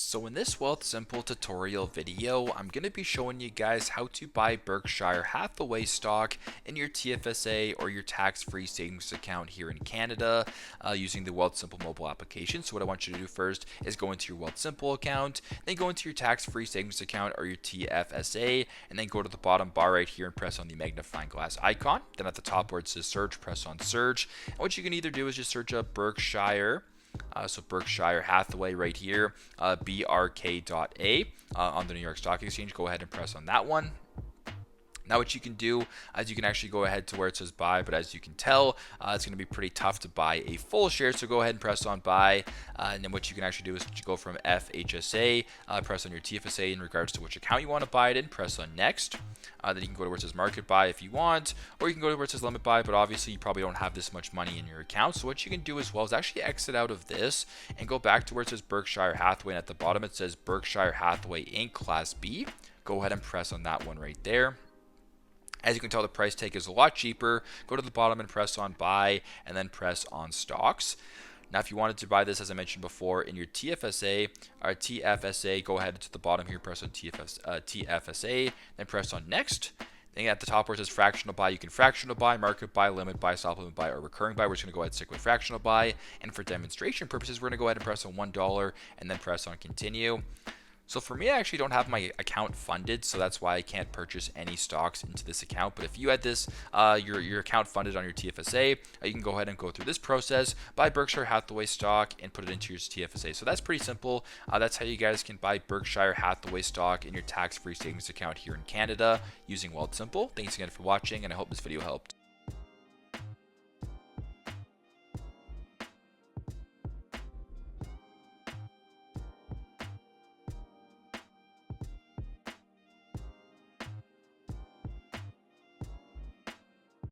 So in this Wealthsimple tutorial video, I'm going to be showing you guys how to buy Berkshire Hathaway stock in your TFSA or your tax-free savings account here in Canada using the Wealthsimple mobile application. So what I want you to do first is go into your Wealthsimple account, then go into your tax-free savings account or your TFSA, and then go to the bottom bar right here and press on the magnifying glass icon. Then at the top where it says search, press on search. And what you can either do is just search up Berkshire. So Berkshire Hathaway right here, BRK.A on the New York Stock Exchange. Go ahead and press on that one. Now what you can do is you can actually go ahead to where it says buy, but as you can tell, it's going to be pretty tough to buy a full share. So go ahead and press on buy. And then what you can actually do is you go from FHSA, press on your TFSA in regards to which account you want to buy it in, press on next. Then you can go to where it says market buy if you want, or you can go to where it says limit buy, but obviously you probably don't have this much money in your account. So what you can do as well is actually exit out of this and go back to where it says Berkshire Hathaway, and at the bottom it says Berkshire Hathaway Inc. Class B. Go ahead and press on that one right there. As you can tell, the price tag is a lot cheaper. Go to the bottom and press on buy, and then press on stocks. Now, if you wanted to buy this, as I mentioned before, in your TFSA or TFSA, go ahead to the bottom here, press on TFSA, then press on next. Then at the top where it says fractional buy, you can fractional buy, market buy, limit buy, supplement buy, or recurring buy. We're just going to go ahead and stick with fractional buy. And for demonstration purposes, we're going to go ahead and press on $1 and then press on continue. So for me, I actually don't have my account funded, so that's why I can't purchase any stocks into this account. But if you had this, your account funded on your TFSA, you can go ahead and go through this process, buy Berkshire Hathaway stock, and put it into your TFSA. So that's pretty simple. That's how you guys can buy Berkshire Hathaway stock in your tax-free savings account here in Canada using Wealthsimple. Thanks again for watching, and I hope this video helped.